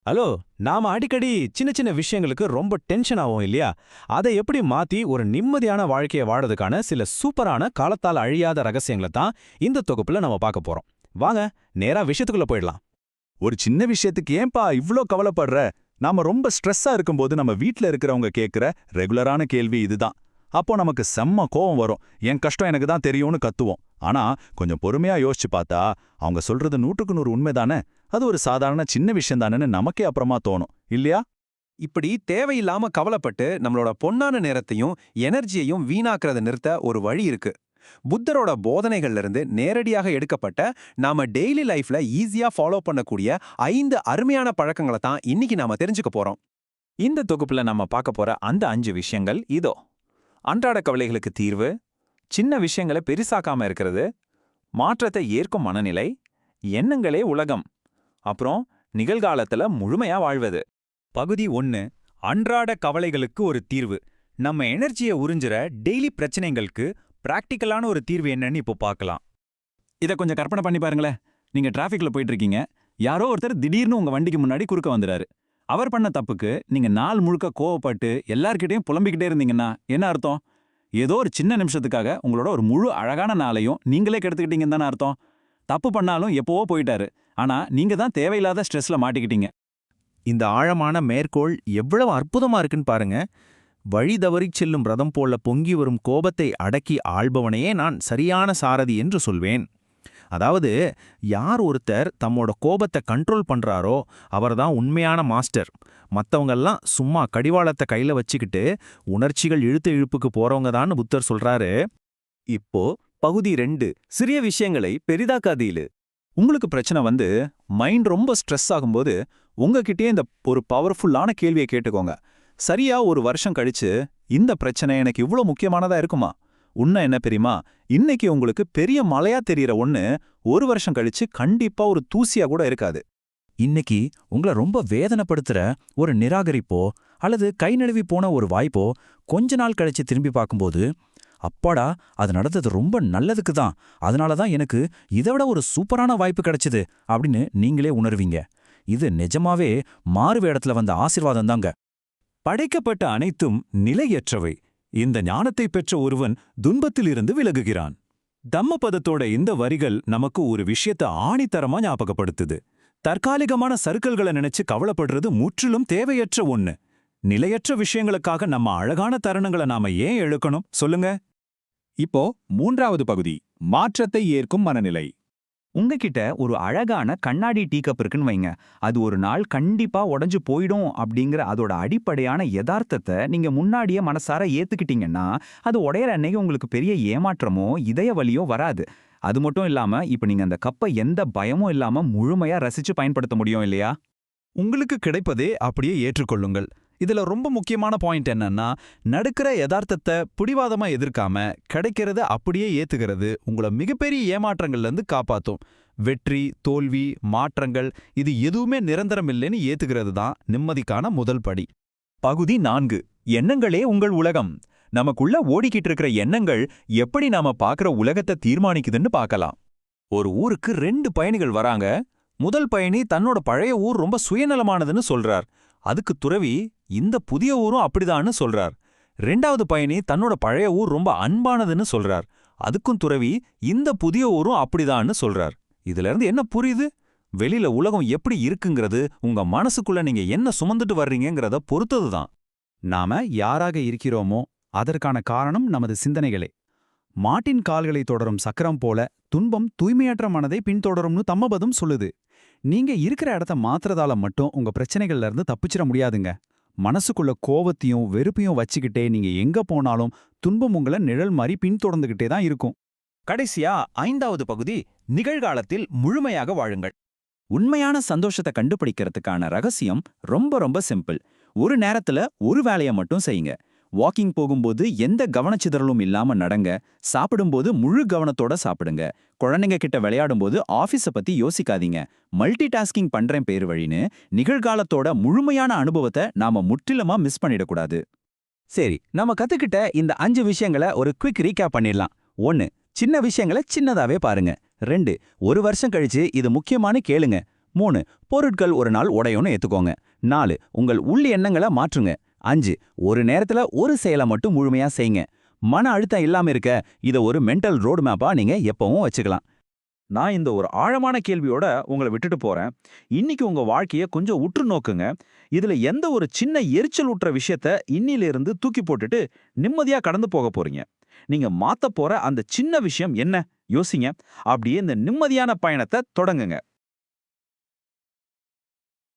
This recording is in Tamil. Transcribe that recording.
ஹலோ. நாம அடிக்கடி சின்ன சின்ன விஷயங்களுக்கு ரொம்ப டென்ஷன் ஆவோம் இல்லையா? அதை எப்படி மாத்தி ஒரு நிம்மதியான வாழ்க்கைய வாழறதுக்கான சில சூப்பரான காலத்தால் அழியாத ரகசியங்களை தான் இந்த தொகுப்புல நம்ம பார்க்க போறோம். வாங்க, நேரா விஷயத்துக்குள்ள போயிடலாம். ஒரு சின்ன விஷயத்துக்கு ஏன்பா இவ்ளோ கவலைப்படுற? நாம ரொம்ப ஸ்ட்ரெஸ்ஸா இருக்கும்போது நம்ம வீட்ல இருக்கிறவங்க கேக்குற ரெகுலரான கேள்வி இதுதான். அப்போ நமக்கு செம்ம கோவம் வரும். என் கஷ்டம் எனக்கு தான் தெரியும்னு கத்துவோம். ஆனா கொஞ்சம் பொறுமையா யோசிச்சு பார்த்தா அவங்க சொல்றது 100க்கு 100 உண்மைதானே. அது ஒரு சாதாரண சின்ன விஷயம் தானேன்னு நமக்கே அப்புறமா தோணும் இல்லையா? இப்படி தேவையில்லாம கவலைப்பட்டு நம்மளோட பொன்னான நேரத்தையும் எனர்ஜியையும் வீணாக்குறத நிறுத்த ஒரு வழி இருக்கு. புத்தரோட போதனைகள்ல இருந்து நேரடியாக எடுக்கப்பட்ட நாம டெய்லி லைஃப்ல ஈஸியா ஃபாலோ பண்ணக்கூடிய 5 அருமையான பழக்கங்களை தான் இன்னைக்கு நாம தெரிஞ்சுக்க போறோம். இந்த தொகுப்புல நம்ம பார்க்க போற அந்த 5 விஷயங்கள் இதோ. அன்றாட கவலைகளுக்கு தீர்வு, சின்ன விஷயங்களை பெரிசாக்காம இருக்கிறது, மாற்றத்தை ஏற்கும் மனநிலை, எண்ணங்களே உலகம், அப்புறம் நிகழ்காலத்துல முழுமையா வாழ்வது. பகுதி 1. அன்றாட கவலைகளுக்கு ஒரு தீர்வு. நம்ம எனர்ஜியை உறிஞ்சுற டெய்லி பிரச்சனைகளுக்கு பிராக்டிக்கலான ஒரு தீர்வு என்னன்னு இப்போ பார்க்கலாம். இதை கொஞ்சம் கற்பனை பண்ணி பாருங்களேன். நீங்க டிராஃபிக்ல போயிட்டு இருக்கீங்க. யாரோ ஒருத்தர் திடீர்னு உங்க வண்டிக்கு முன்னாடி குறுக்க வந்துறாரு. அவர் பண்ண தப்புக்கு நீங்க நாள் முழுக்க கோவப்பட்டு எல்லார்கிட்டையும் புலம்பிக்கிட்டே இருந்தீங்கன்னா என்ன அர்த்தம்? ஏதோ ஒரு சின்ன நிமிஷத்துக்காக உங்களோட ஒரு முழு அழகான நாளையும் நீங்களே கெடுத்துக்கிட்டீங்கன்னு தானே அர்த்தம். தப்பு பண்ணாலும் எப்போவோ போயிட்டாரு. ஆனா நீங்க தான் தேவையில்லாத ஸ்ட்ரெஸ்ல மாட்டிக்கிட்டீங்க. இந்த ஆழமான மேற்கோள் எவ்வளவு அற்புதமா இருக்குன்னு பாருங்க. வழி தவறிச் செல்லும் ரதம் போல பொங்கி வரும் கோபத்தை அடக்கி ஆள்பவனையே நான் சரியான சாரதி என்று சொல்வேன். அதாவது, யார் ஒருத்தர் தம்மோட கோபத்தை கண்ட்ரோல் பண்றாரோ அவர்தான் உண்மையான மாஸ்டர். மத்தவங்கெல்லாம் சும்மா கடிவாளத்தை கையில வச்சுக்கிட்டு உணர்ச்சிகள் இழுப்புக்கு போறவங்க தான் புத்தர் சொல்றாரு. இப்போ பகுதி 2. சிறிய விஷயங்களை பெரிதாக்காதீலு. உங்களுக்கு பிரச்சனை வந்து மைண்ட் ரொம்ப ஸ்ட்ரெஸ் ஆகும்போது உங்ககிட்டயே இந்த ஒரு பவர்ஃபுல்லான கேள்வியை கேட்டுக்கோங்க. சரியா ஒரு வருஷம் கழிச்சு இந்த பிரச்சனை எனக்கு இவ்ளோ முக்கியமானதா இருக்குமா? உண்மை என்ன தெரியுமா? இன்னைக்கு உங்களுக்கு பெரிய மலையா தெரியற ஒண்ணு ஒரு வருஷம் கழிச்சு கண்டிப்பா ஒரு தூசியா கூட இருக்காது. இன்னைக்கு உங்களை ரொம்ப வேதனைப்படுத்துற ஒரு நிராகரிப்போ அல்லது கை நழுவி போன ஒரு வாய்ப்போ கொஞ்ச நாள் கழிச்சு திரும்பி பார்க்கும்போது, அப்பாடா, அது நடந்தது ரொம்ப நல்லதுக்கு தான், அதனால தான் எனக்கு இதை விட ஒரு சூப்பரான வாய்ப்பு கிடைச்சது அப்படின்னு நீங்களே உணர்வீங்க. இது நிஜமாவே மாறு வேடத்துல வந்த ஆசீர்வாதம் தாங்க. படைக்கப்பட்ட அனைத்தும் நிலையற்றவை. இந்த ஞானத்தை பெற்ற ஒருவன் துன்பத்திலிருந்து விலகுகிறான். தம்மபதத்தோட இந்த வரிகள் நமக்கு ஒரு விஷயத்த ஆணித்தரமா ஞாபகப்படுத்துது. தற்காலிகமான சறுக்கல்களை நினைச்சு கவலைப்படுறது முற்றிலும் தேவையற்ற ஒண்ணு. நிலையற்ற விஷயங்களுக்காக நம்ம அழகான தருணங்களை நாம ஏன் இழக்கணும் சொல்லுங்க? இப்போ 3வது பகுதி, மாற்றத்தை ஏற்கும் மனநிலை. உங்ககிட்ட ஒரு அழகான கண்ணாடி டீ கப் இருக்குன்னு வைங்க. அது ஒரு நாள் கண்டிப்பா உடைஞ்சு போயிடும் அப்படிங்கிற அதோட அடிப்படையான யதார்த்தத்தை நீங்க முன்னாடியே மனசார ஏத்துக்கிட்டீங்கன்னா, அது உடையற அன்னைக்கு உங்களுக்கு பெரிய ஏமாற்றமோ இதய வலியோ வராது. அது மட்டும் இல்லாம இப்ப நீங்க அந்த கப்பை எந்த பயமும் இல்லாம முழுமையா ரசிச்சு பயன்படுத்த முடியும் இல்லையா? உங்களுக்கு கிடைப்பதே அப்படியே ஏற்றுக்கொள்ளுங்கள். இதுல ரொம்ப முக்கியமான பாயிண்ட் என்னன்னா, நடக்கிற யதார்த்தத்தை பிடிவாதமா எதிர்க்காம கிடைக்கிறத அப்படியே ஏத்துக்கிறது உங்களை மிகப்பெரிய ஏமாற்றங்கள்ல இருந்து காப்பாத்தும். வெற்றி, தோல்வி, மாற்றங்கள் இது எதுவுமே நிரந்தரம் இல்லைன்னு ஏத்துக்கிறது தான் நிம்மதிக்கான முதல் படி. பகுதி 4. எண்ணங்களே உங்கள் உலகம். நமக்குள்ள ஓடிக்கிட்டு இருக்கிற எண்ணங்கள் எப்படி நாம பார்க்குற உலகத்தை தீர்மானிக்குதுன்னு பார்க்கலாம். ஒரு ஊருக்கு 2 பயணிகள் வராங்க. முதல் பயணி தன்னோட பழைய ஊர் ரொம்ப சுயநலமானதுன்னு சொல்றார். அதுக்கு துறவி இந்த புதிய ஊரும் அப்படிதான்னு சொல்றார். 2வது பயணி தன்னோட பழைய ஊர் ரொம்ப அன்பானதுன்னு சொல்றார். அதுக்கும் துறவி இந்த புதிய ஊரும் அப்படிதான்னு சொல்றார். இதுல இருந்து என்ன புரியுது? வெளியில உலகம் எப்படி இருக்குங்கிறது உங்க மனசுக்குள்ள நீங்க என்ன சுமந்துட்டு வர்றீங்கிறத பொறுத்ததுதான். நாம யாராக இருக்கிறோமோ அதற்கான காரணம் நமது சிந்தனைகளே. மாட்டின் கால்களை தொடரும் சக்கரம் போல துன்பம் தூய்மையற்ற மனதை பின்தொடரும்னு தம்மபதம் சொல்லுது. நீங்க இருக்கிற இடத்த மாத்துறதால மட்டும் உங்க பிரச்சனைகள்ல இருந்து தப்பிச்சிட முடியாதுங்க. மனசுக்குள்ள கோவத்தையும் வெறுப்பையும் வச்சுக்கிட்டே நீங்க எங்க போனாலும் துன்பம் உங்களை நிழல் மாதிரி பின்தொடர்ந்துகிட்டே தான் இருக்கும். கடைசியா 5வது பகுதி, நிகழ்காலத்தில் முழுமையாக வாழுங்கள். உண்மையான சந்தோஷத்தை கண்டுபிடிக்கிறதுக்கான ரகசியம் ரொம்ப ரொம்ப சிம்பிள். ஒரு நேரத்துல ஒரு வேலையை மட்டும் செய்யுங்க. வாக்கிங் போகும்போது எந்த கவனச்சிதறலும் இல்லாம நடங்க. சாப்பிடும்போது முழு கவனத்தோட சாப்பிடுங்க. குழந்தைங்க கிட்ட விளையாடும்போது ஆபீஸை பத்தி யோசிக்காதீங்க. மல்டி டாஸ்கிங் பண்றேன் பேரு வழின்னு நிகழ்காலத்தோட முழுமையான அனுபவத்தை நாம முற்றிலுமா மிஸ் பண்ணிடக்கூடாது. சரி, நம்ம கத்துக்கிட்ட இந்த 5 விஷயங்களை ஒரு குவிக் ரீகேப் பண்ணிடலாம். 1. சின்ன விஷயங்களை சின்னதாவே பாருங்க. 2. ஒரு வருஷம் கழிச்சு இது முக்கியமானு கேளுங்க. 3 பொருட்கள் ஒரு நாள் உடையும்னு ஏத்துக்கோங்க. 4 உங்கள் உள் எண்ணங்களை மாற்றுங்க. 5 ஒரு நேரத்துல ஒரு செயலை மட்டும் முழுமையா செய்யுங்க. மன அழுத்தம் இல்லாம இருக்க இத ஒரு மென்டல் ரோட் மேப்பா நீங்க எப்பவும் வச்சுக்கலாம். நான் இந்த ஒரு ஆழமான கேள்வியோட உங்களை விட்டுட்டு போறேன். இன்னைக்கு உங்க வாழ்க்கைய கொஞ்சம் உற்று நோக்குங்க. இதுல எந்த ஒரு சின்ன எரிச்சல் ஊட்டுற விஷயத்த இன்னிலிருந்து தூக்கி போட்டுட்டு நிம்மதியா கடந்து போக போறீங்க. நீங்க மாத்த போற அந்த சின்ன விஷயம் என்ன யோசிங்க. அப்படியே இந்த நிம்மதியான பயணத்தை தொடங்குங்க.